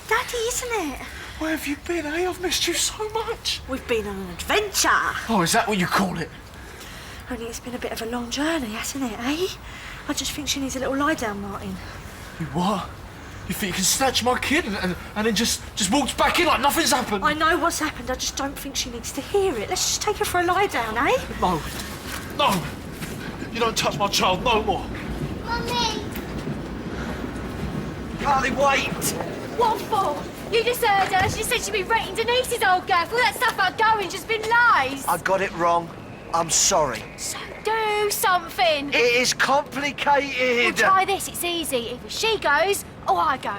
Daddy, isn't it? Where have you been, eh? I've missed you so much. We've been on an adventure. Oh, is that what you call it? Only it's been a bit of a long journey, hasn't it, eh? I just think she needs a little lie down, Martin. You what? You think you can snatch my kid and then just walks back in like nothing's happened? I know what's happened, I just don't think she needs to hear it. Let's just take her for a lie down, eh? No. No. You don't touch my child no more. Mummy! Carly, wait! What for? You just heard her. She said she'd be rating Denise's old girl. All that stuff about going just been lies. I got it wrong. I'm sorry. So do something. It is complicated. Well, try this. It's easy. Either she goes or I go.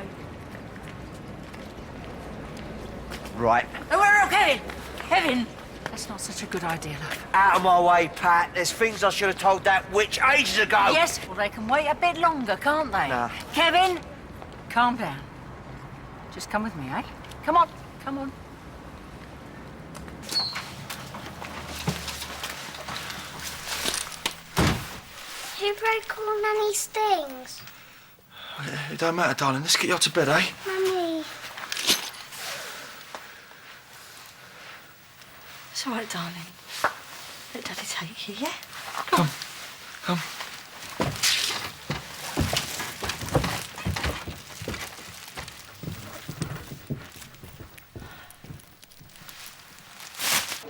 Right. No, we're okay. Kevin, that's not such a good idea, love. Out of my way, Pat. There's things I should have told that witch ages ago. Yes, well, they can wait a bit longer, can't they? Nah. Kevin, calm down. Just come with me, eh? Come on, come on. Who broke all Nanny's things? It don't matter, darling. Let's get you up to bed, eh? Mummy. It's all right, darling. Let Daddy take you, yeah? Come. Come.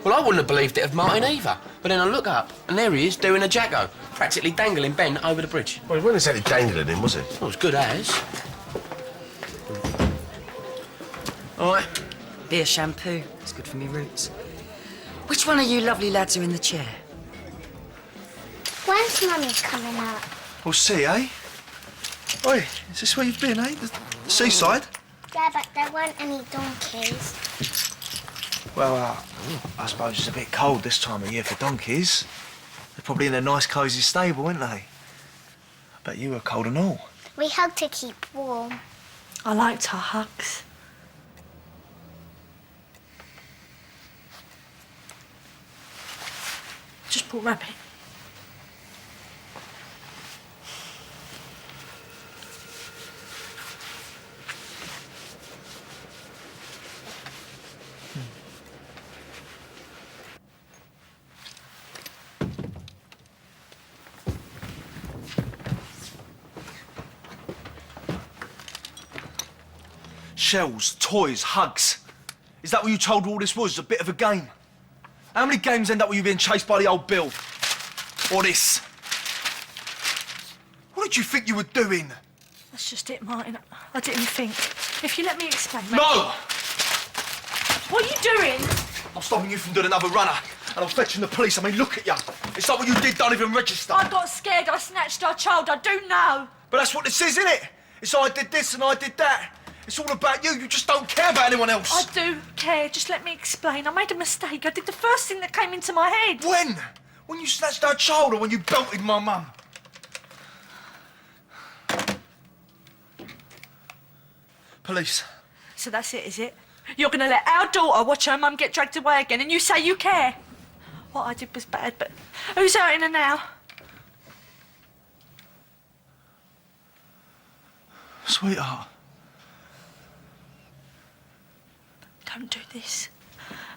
Well, I wouldn't have believed it of Martin either. But then I look up, and there he is doing a jacko, practically dangling Ben over the bridge. Well, he wasn't exactly dangling him, was he? Well, as good as. All right. Beer shampoo. It's good for me roots. Which one of you lovely lads are in the chair? When's Mummy coming up? We'll see, eh? Oi, is this where you've been, eh? The seaside? Yeah, but there weren't any donkeys. Well, I suppose it's a bit cold this time of year for donkeys. They're probably in a nice, cosy stable, aren't they? I bet you were cold and all. We hug to keep warm. I liked our hugs. Just brought Rabbit. Shells, toys, hugs. Is that what you told all this was? A bit of a game? How many games end up with you being chased by the old Bill? Or this? What did you think you were doing? That's just it, Martin. I didn't think. If you let me explain... No! What are you doing? I'm stopping you from doing another runner. And I'm fetching the police. I mean, look at you. It's like what you did, don't even register. I got scared. I snatched our child. I do know. But that's what this is, isn't it? It's I did this and I did that. It's all about you. You just don't care about anyone else. I do care. Just let me explain. I made a mistake. I did the first thing that came into my head. When? When you snatched our child or when you belted my mum? Police. So that's it, is it? You're going to let our daughter watch her mum get dragged away again and you say you care? What I did was bad, but who's hurting her now? Sweetheart. Don't do this.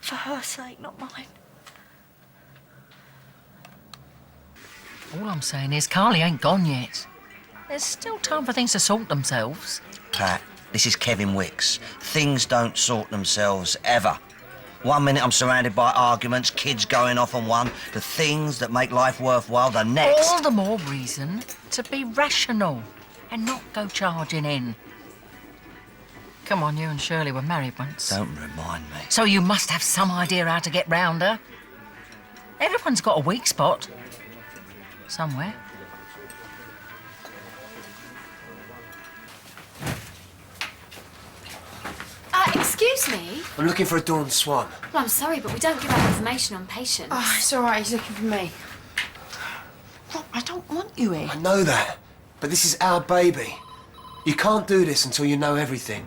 For her sake, not mine. All I'm saying is Carly ain't gone yet. There's still time for things to sort themselves. Pat, this is Kevin Wicks. Things don't sort themselves ever. 1 minute I'm surrounded by arguments, kids going off on one, the things that make life worthwhile the next. All the more reason to be rational and not go charging in. Come on, you and Shirley were married once. Don't remind me. So you must have some idea how to get round her. Everyone's got a weak spot. Somewhere. Excuse me? I'm looking for a Dawn Swan. Well, I'm sorry, but we don't give out information on patients. Oh, it's all right. He's looking for me. Look, I don't want you here. I know that, but this is our baby. You can't do this until you know everything.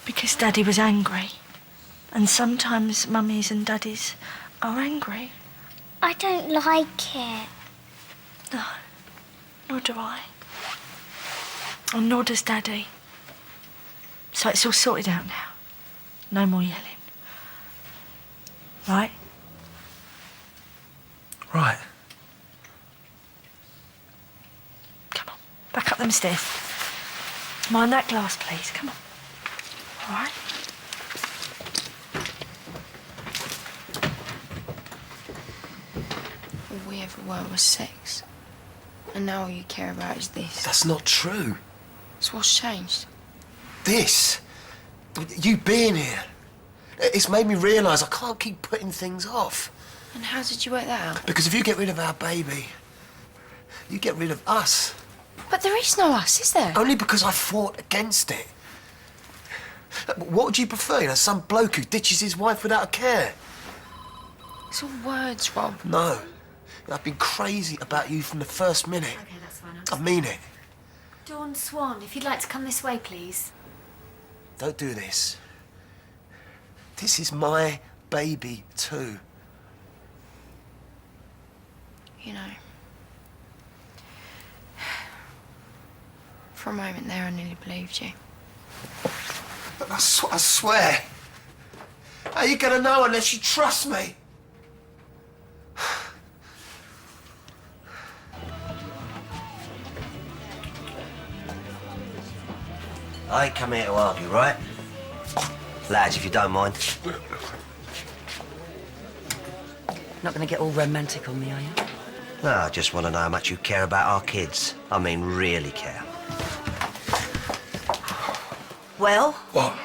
Because Daddy was angry. And sometimes mummies and daddies are angry. I don't like it. No, nor do I. And nor does Daddy. So it's all sorted out now. No more yelling. Right? Right. Come on. Back up them stairs. Mind that glass, please. Come on. All right? All we ever were was sex. And now all you care about is this. That's not true. So what's changed? This. You being here. It's made me realise I can't keep putting things off. And how did you work that out? Because if you get rid of our baby, you get rid of us. But there is no us, is there? Only because I fought against it. What would you prefer? You know, some bloke who ditches his wife without a care? It's all words, Rob. No. I've been crazy about you from the first minute. Okay, that's fine. I mean it. Dawn Swan, if you'd like to come this way, please. Don't do this. This is my baby too. You know, for a moment there, I nearly believed you. But I swear. How are you gonna know unless you trust me? I ain't come here to argue, right? Lads, if you don't mind. Not gonna get all romantic on me, are you? No, I just want to know how much you care about our kids. I mean, really care. Well, What?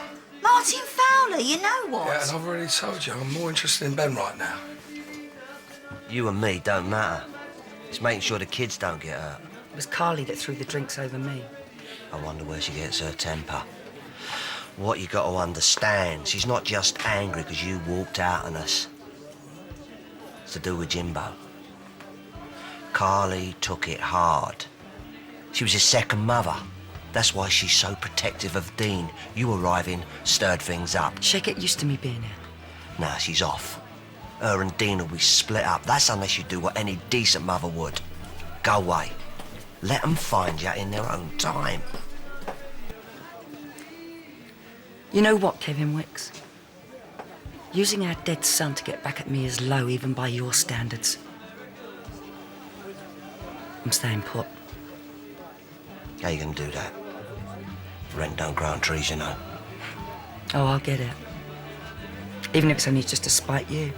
Martin Fowler, you know what? Yeah, and I've already told you, I'm more interested in Ben right now. You and me don't matter. It's making sure the kids don't get hurt. It was Carly that threw the drinks over me. I wonder where she gets her temper. What you got to understand, she's not just angry because you walked out on us. It's to do with Jimbo. Carly took it hard. She was his second mother. That's why she's so protective of Dean. You arriving stirred things up. She'll get used to me being here. Nah, she's off. Her and Dean will be split up. That's unless you do what any decent mother would. Go away. Let them find you in their own time. You know what, Kevin Wicks? Using our dead son to get back at me is low even by your standards. I'm staying put. How you gonna do that? Rent don't grow on trees, you know. Oh, I'll get it. Even if it's only just to spite you.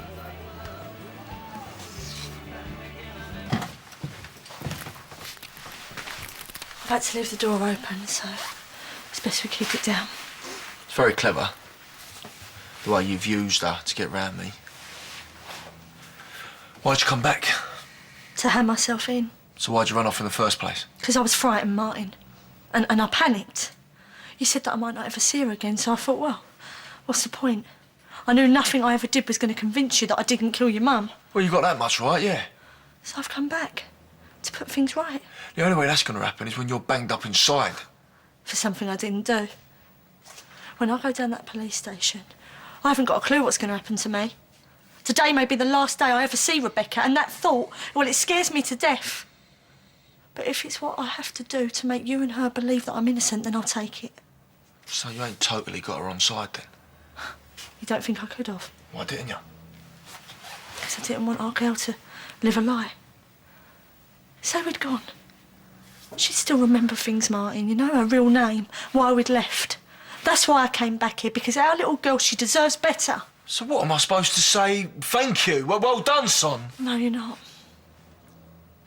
I've had to leave the door open, so it's best we keep it down. It's very clever, the way you've used her to get round me. Why'd you come back? To hand myself in. So why'd you run off in the first place? Because I was frightened, Martin. And I panicked. You said that I might not ever see her again, so I thought, well, what's the point? I knew nothing I ever did was going to convince you that I didn't kill your mum. Well, you got that much right, yeah. So I've come back to put things right. The only way that's going to happen is when you're banged up inside. For something I didn't do. When I go down that police station, I haven't got a clue what's going to happen to me. Today may be the last day I ever see Rebecca, and that thought, well, it scares me to death. But if it's what I have to do to make you and her believe that I'm innocent, then I'll take it. So you ain't totally got her on side then? You don't think I could have? Why didn't you? Because I didn't want our girl to live a lie. Say we'd gone. She'd still remember things, Martin, you know, her real name, why we'd left. That's why I came back here, because our little girl, she deserves better. So what am I supposed to say? Thank you. Well done, son. No, you're not.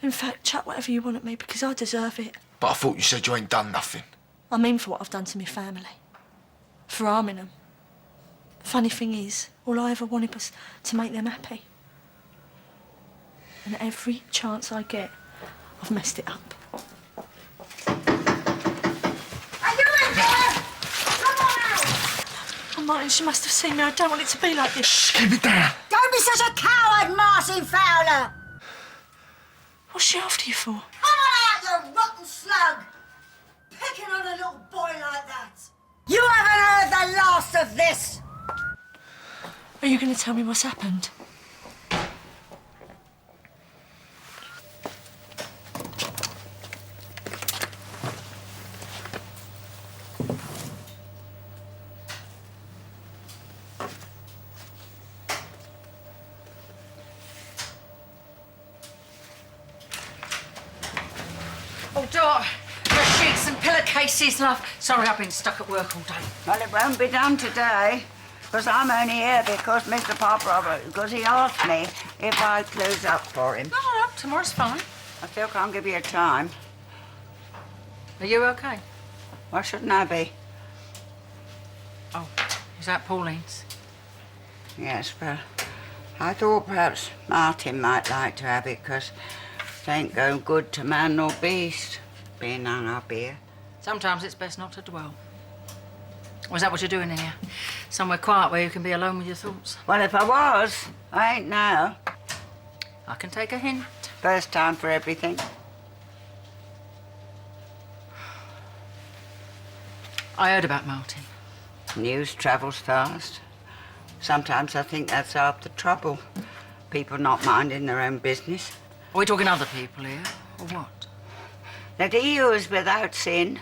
In fact, chuck whatever you want at me, because I deserve it. But I thought you said you ain't done nothing. I mean for what I've done to my family. For harming them. Funny thing is, all I ever wanted was to make them happy. And every chance I get, I've messed it up. Are you in there? Come on out! Oh, Martin, she must have seen me. I don't want it to be like this. Shh, keep it down. Don't be such a coward, Martin Fowler! What's she after you for? Come on out, you rotten slug! Picking on a little boy like that! You haven't heard the last of this! Are you going to tell me what's happened? door. The sheets and pillowcases, love. Sorry, I've been stuck at work all day. Well, it won't be done today, because I'm only here because Mr. Pop because he asked me if I'd close up for him. No, tomorrow's fine. I still can't give you a time. Are you okay? Why shouldn't I be? Oh, is that Pauline's? Yes, but I thought perhaps Martin might like to have it, because it ain't going good to man nor beast, being hung up here. Sometimes it's best not to dwell. Or is that what you're doing in here? Somewhere quiet where you can be alone with your thoughts? Well, if I was, I ain't now. I can take a hint. First time for everything. I heard about Martin. News travels fast. Sometimes I think that's half the trouble. People not minding their own business. Are we talking other people here, or what? That he who is without sin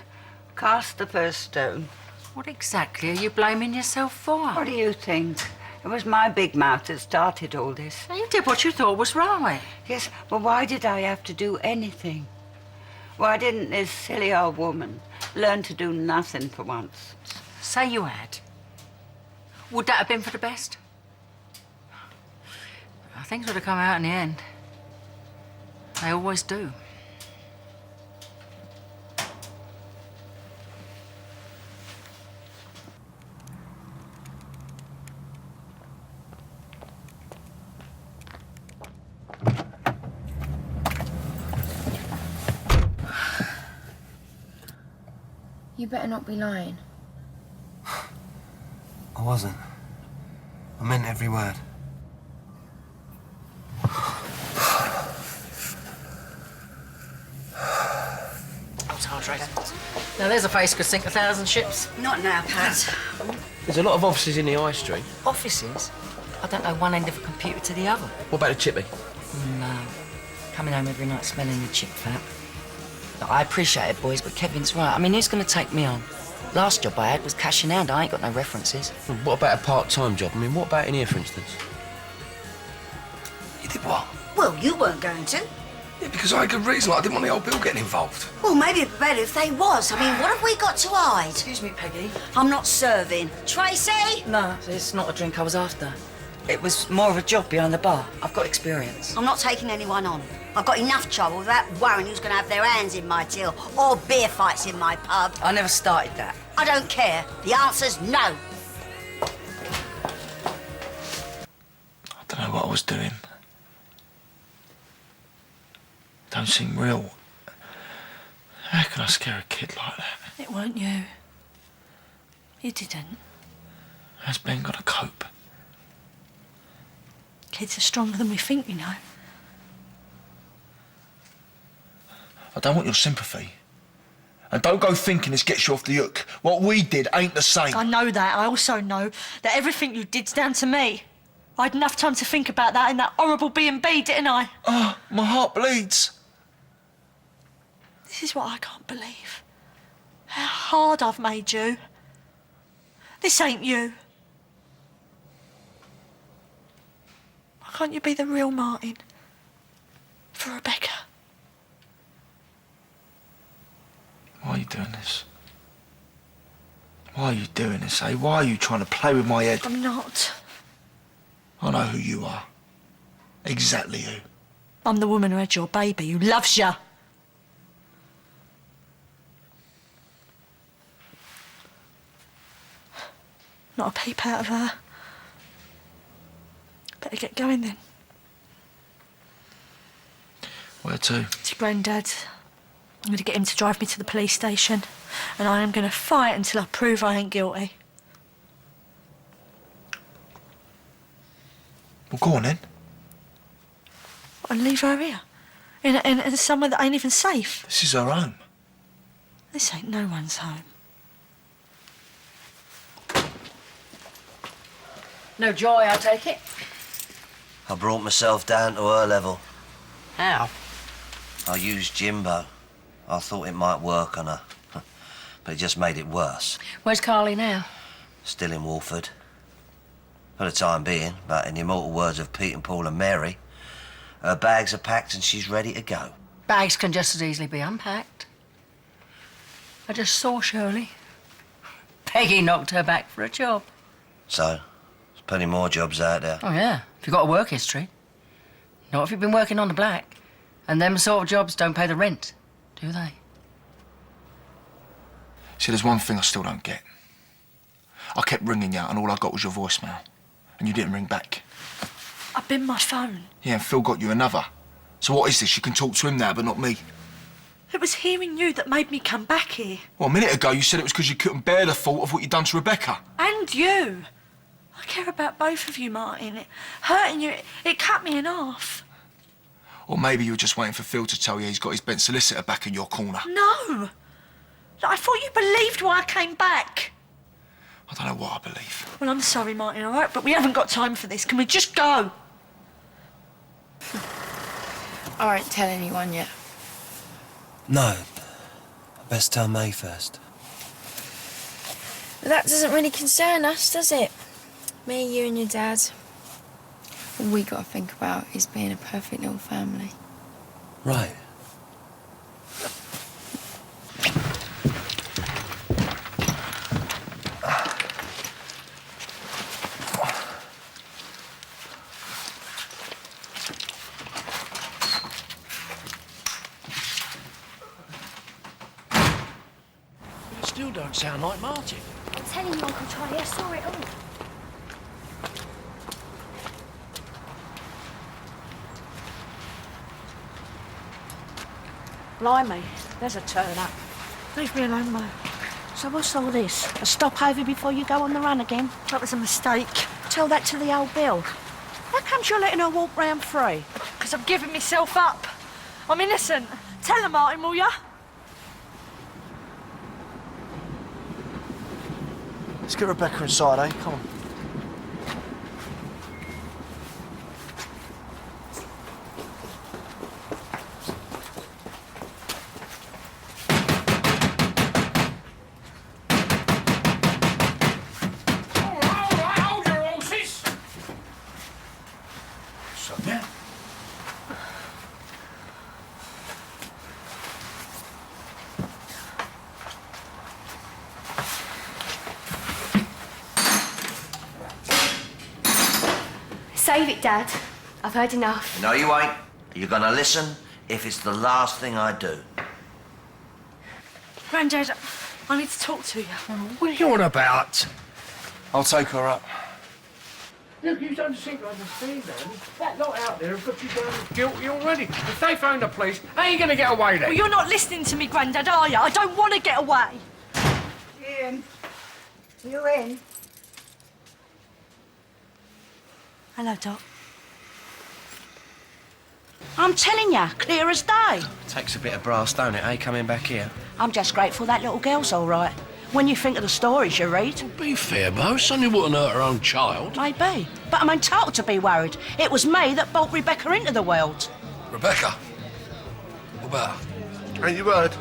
cast the first stone. What exactly are you blaming yourself for? What do you think? It was my big mouth that started all this. You did what you thought was right. Yes, well, why did I have to do anything? Why didn't this silly old woman learn to do nothing for once? Say you had. Would that have been for the best? Things would have come out in the end. They always do. You better not be lying. I wasn't. I meant every word. Now there's a face could sink 1,000 ships. Not now, Pat. There's a lot of offices in the high street. Offices? I don't know one end of a computer to the other. What about the chippy? No. Coming home every night smelling the chip fat. Look, I appreciate it, boys, but Kevin's right. I mean, who's going to take me on? Last job I had was cash in hand. I ain't got no references. What about a part-time job? I mean, what about in here, for instance? You did what? Well, you weren't going to. Yeah, because I had good reason. I didn't want the old Bill getting involved. Well, maybe it'd be better if they was. I mean, what have we got to hide? Excuse me, Peggy. I'm not serving. Tracy? No, it's not a drink I was after. It was more of a job behind the bar. I've got experience. I'm not taking anyone on. I've got enough trouble without worrying who's going to have their hands in my till or beer fights in my pub. I never started that. I don't care. The answer's no. I don't know what I was doing. Don't seem real. How can I scare a kid like that? It weren't you. You didn't. How's Ben got to cope? Kids are stronger than we think, you know. I don't want your sympathy. And don't go thinking this gets you off the hook. What we did ain't the same. I know that. I also know that everything you did's down to me. I had enough time to think about that in that horrible B&B, didn't I? Oh, my heart bleeds. This is what I can't believe. How hard I've made you. This ain't you. Why can't you be the real Martin? For Rebecca. Why are you doing this? Why are you doing this, eh? Why are you trying to play with my head? I'm not. I know who you are. Exactly who. I'm the woman who had your baby, who loves you. Not a peep out of her. Better get going then. Where to? To Grandad. I'm going to get him to drive me to the police station. And I am going to fight until I prove I ain't guilty. Well, go on then. And leave her here. In somewhere that ain't even safe. This is her home. This ain't no one's home. No joy, I take it? I brought myself down to her level. How? I used Jimbo. I thought it might work on her. But it just made it worse. Where's Carly now? Still in Walford. For the time being, but in the immortal words of Pete and Paul and Mary, her bags are packed and she's ready to go. Bags can just as easily be unpacked. I just saw Shirley. Peggy knocked her back for a job. So, there's plenty more jobs out there. Oh, yeah, if you've got a work history. Not if you've been working on the black. And them sort of jobs don't pay the rent, do they? See, there's one thing I still don't get. I kept ringing you and all I got was your voicemail. And you didn't ring back. I've been my phone. Yeah, and Phil got you another. So what is this? You can talk to him now, but not me. It was hearing you that made me come back here. Well, a minute ago you said it was because you couldn't bear the thought of what you'd done to Rebecca. And you. I care about both of you, Martin. It hurting you, it cut me in half. Or maybe you were just waiting for Phil to tell you he's got his bent solicitor back in your corner. No. I thought you believed why I came back. I don't know what I believe. Well, I'm sorry, Martin, all right? But we haven't got time for this. Can we just go? I won't tell anyone yet. No. Best tell May first. But that doesn't really concern us, does it? Me, you and your dad. All we got to think about is being a perfect little family. Right. It still don't sound like Martin. I'm telling you, Uncle Charlie, I saw it all. Blimey, there's a turn-up. Leave me alone, Mo. So what's all this? A stopover before you go on the run again? That was a mistake. Tell that to the old Bill. How comes you're letting her walk round free? Because I'm giving myself up. I'm innocent. Tell her, Martin, will ya? Let's get Rebecca inside, eh? Come on. Hold your horses! Sonia? Save it, Dad. I've heard enough. No, you ain't. You're gonna listen if it's the last thing I do. Grandad, I need to talk to you. What are you on about? I'll take her up. Look, you don't seem to understand, man. That lot out there have got you down as guilty already. If they phone the police, how are you going to get away then? Well, you're not listening to me, Grandad, are you? I don't want to get away. Ian, you in? Hello, Doc. I'm telling you, clear as day. Takes a bit of brass, don't it, eh, coming back here? I'm just grateful that little girl's all right. When you think of the stories you read. Be fair, Mo. Sonia wouldn't hurt her own child. Maybe. But I'm entitled to be worried. It was me that brought Rebecca into the world. Rebecca? What about her? Ain't you heard?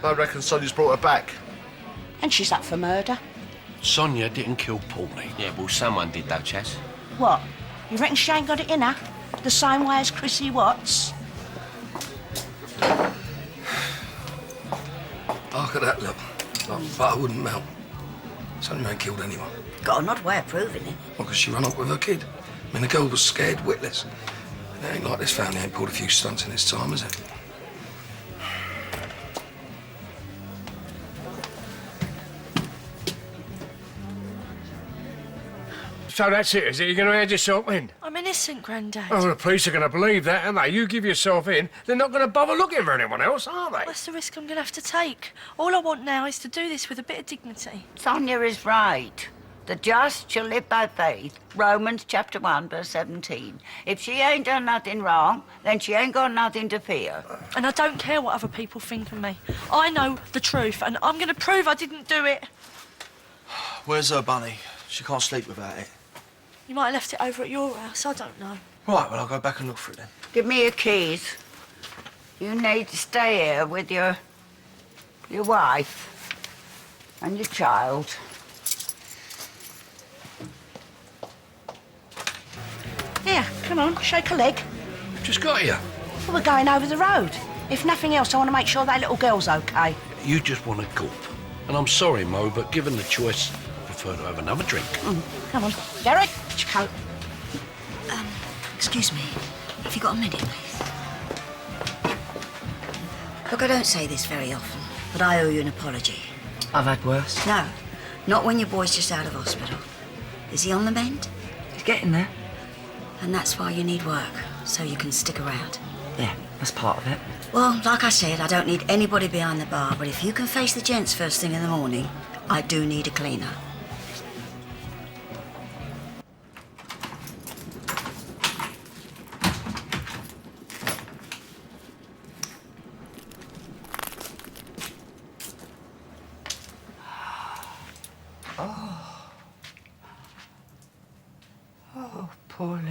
I reckon Sonia's brought her back. And she's up for murder. Sonia didn't kill Paulie. Yeah, well, someone did, though, Chas. What? You reckon she ain't got it in her? The same way as Chrissy Watts? Look at that look. Like butter wouldn't melt. Sonia ain't killed anyone. Got an odd way of proving it. Well, because she ran up with her kid. I mean, the girl was scared witless. And it ain't like this family ain't pulled a few stunts in its time, is it? So that's it, is it? You're going to hand yourself in? I'm innocent, Grandad. Oh, the police are going to believe that, aren't they? You give yourself in, they're not going to bother looking for anyone else, are they? That's the risk I'm going to have to take. All I want now is to do this with a bit of dignity. Sonia is right. The just shall live by faith. Romans chapter 1, verse 17. If she ain't done nothing wrong, then she ain't got nothing to fear. And I don't care what other people think of me. I know the truth, and I'm going to prove I didn't do it. Where's her bunny? She can't sleep without it. You might have left it over at your house, I don't know. Right, well, I'll go back and look for it then. Give me your keys. You need to stay here with your wife and your child. Here, come on, shake a leg. Just got here. Well, we're going over the road. If nothing else, I want to make sure that little girl's okay. you just want a gulp. And I'm sorry, Mo, but given the choice, I prefer to have another drink. Come on, Derek, get your coat. Excuse me. Have you got a minute, please? Look, I don't say this very often, but I owe you an apology. I've had worse. No, not when your boy's just out of hospital. Is he on the mend? He's getting there. And that's why you need work, so you can stick around. Yeah, that's part of it. Well, like I said, I don't need anybody behind the bar, but if you can face the gents first thing in the morning, I do need a cleaner. Oh, Pauline.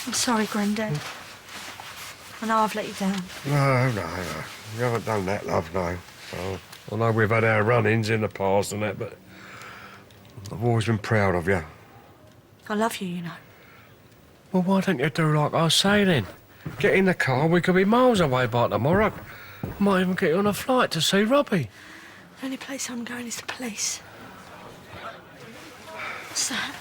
I'm sorry, Grandad. I know I've let you down. No. You haven't done that, love, no. Oh, I know we've had our run-ins in the past and that, but I've always been proud of you. I love you, you know. Well, why don't you do like I say then? Get in the car, we could be miles away by tomorrow. Might even get you on a flight to see Robbie. The only place I'm going is the police. What's that?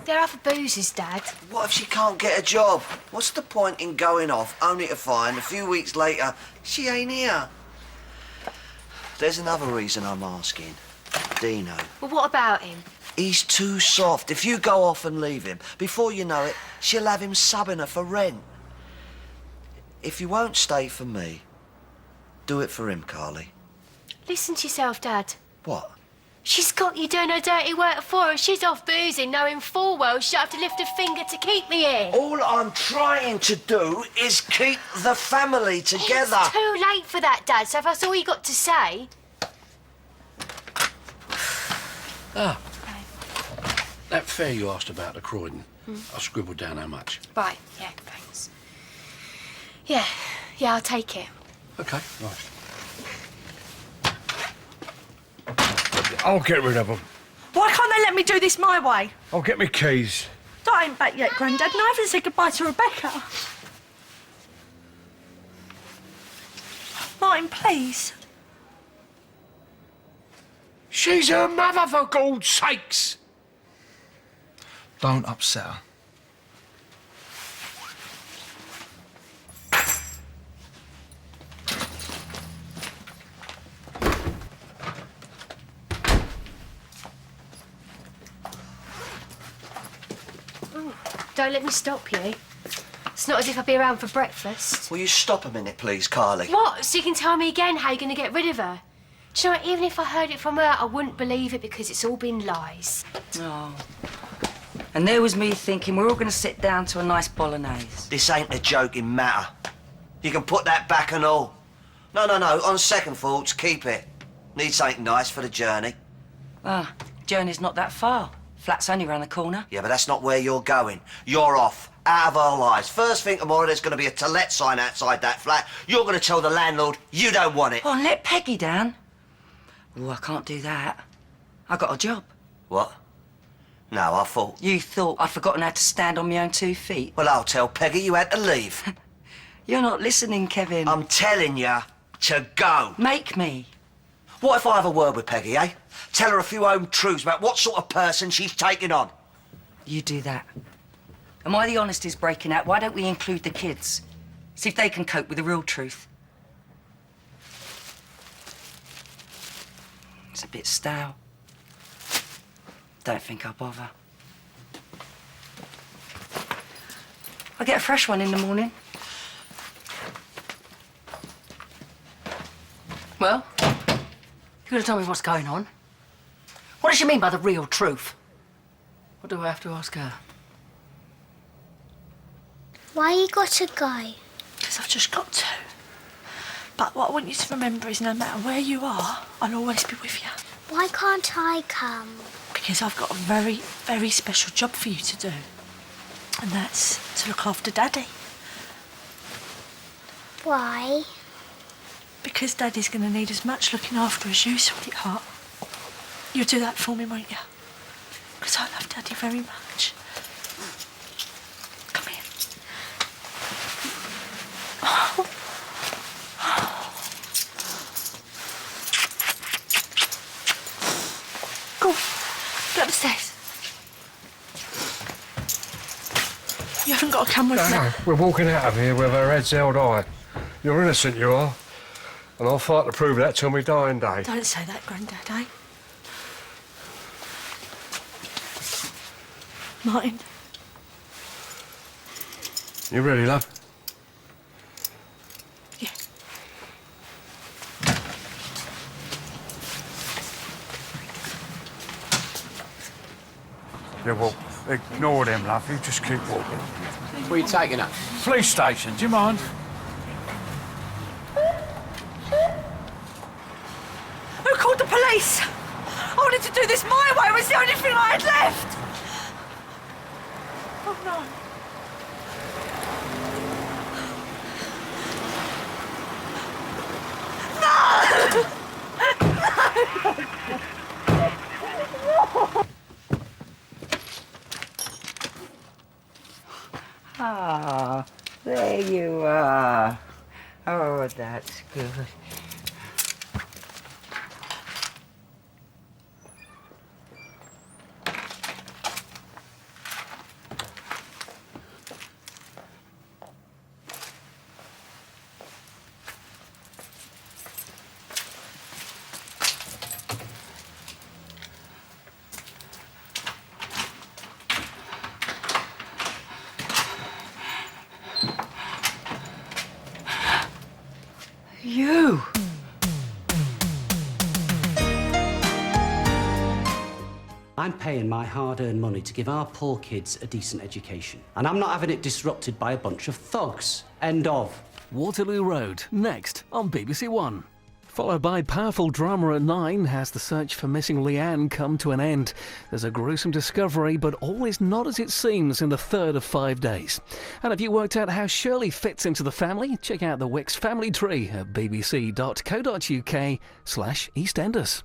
They're other boozers, Dad. What if she can't get a job? What's the point in going off only to find a few weeks later she ain't here? There's another reason I'm asking. Dino. Well, what about him? He's too soft. If you go off and leave him, before you know it, she'll have him subbing her for rent. If you won't stay for me, do it for him, Carly. Listen to yourself, Dad. What? She's got you doing her dirty work for her. She's off boozing, knowing full well she'll have to lift a finger to keep me here. All I'm trying to do is keep the family together. It's too late for that, Dad, so if that's all you got to say... Ah. That fare you asked about at Croydon, I scribbled down how much. Right, yeah, thanks. Yeah, I'll take it. OK, right. I'll get rid of them. Why can't they let me do this my way? I'll get me keys. I ain't back yet, Grandad, and I haven't said goodbye to Rebecca. Martin, please. She's her mother, for God's sakes! Don't upset her. Don't let me stop you. It's not as if I'd be around for breakfast. Will you stop a minute, please, Carly? What? So you can tell me again how you're going to get rid of her? Do you know what? Even if I heard it from her, I wouldn't believe it because it's all been lies. Oh. And there was me thinking we're all going to sit down to a nice bolognese. This ain't a joking matter. You can put that back and all. No. On second thoughts, keep it. Need something nice for the journey. Ah, journey's not that far. Flat's only round the corner. Yeah, but that's not where you're going. You're off. Out of our lives. First thing tomorrow, there's going to be a to let sign outside that flat. You're going to tell the landlord you don't want it. Oh, and let Peggy down. Oh, I can't do that. I got a job. What? No, I thought... You thought I'd forgotten how to stand on my own 2 feet? Well, I'll tell Peggy you had to leave. You're not listening, Kevin. I'm telling you to go. Make me. What if I have a word with Peggy, eh? Tell her a few home truths about what sort of person she's taking on. You do that. And while the honesty's breaking out, why don't we include the kids? See if they can cope with the real truth. It's a bit stale. Don't think I'll bother. I'll get a fresh one in the morning. Well, you gotta tell me what's going on. What does she mean by the real truth? What do I have to ask her? Why you gotta go? Because I've just got to. But what I want you to remember is no matter where you are, I'll always be with you. Why can't I come? Because I've got a very, very special job for you to do. And that's to look after Daddy. Why? Because Daddy's going to need as much looking after as you, sweetheart. You'll do that for me, won't you? Because I love Daddy very much. Come here. Oh. Go. Go upstairs. You haven't got to come with me. No, we're walking out of here with our heads held high. You're innocent, you are. And I'll fight to prove that till my dying day. Don't say that, Grandad, eh? Martin. You ready, love? Yeah. Yeah, well, ignore them, love. You just keep walking. Where are you taking her? Police station, do you mind? Who called the police? I wanted to do this my way. It was the only thing I had left. Oh, no. Ah, there you are. Oh, that's good. You! I'm paying my hard-earned money to give our poor kids a decent education. And I'm not having it disrupted by a bunch of thugs. End of. Waterloo Road, next on BBC One. Followed by powerful drama at 9 as the search for missing Leanne come to an end. There's a gruesome discovery, but all is not as it seems in the third of 5 days. And have you worked out how Shirley fits into the family? Check out the Wicks family tree at bbc.co.uk/EastEnders.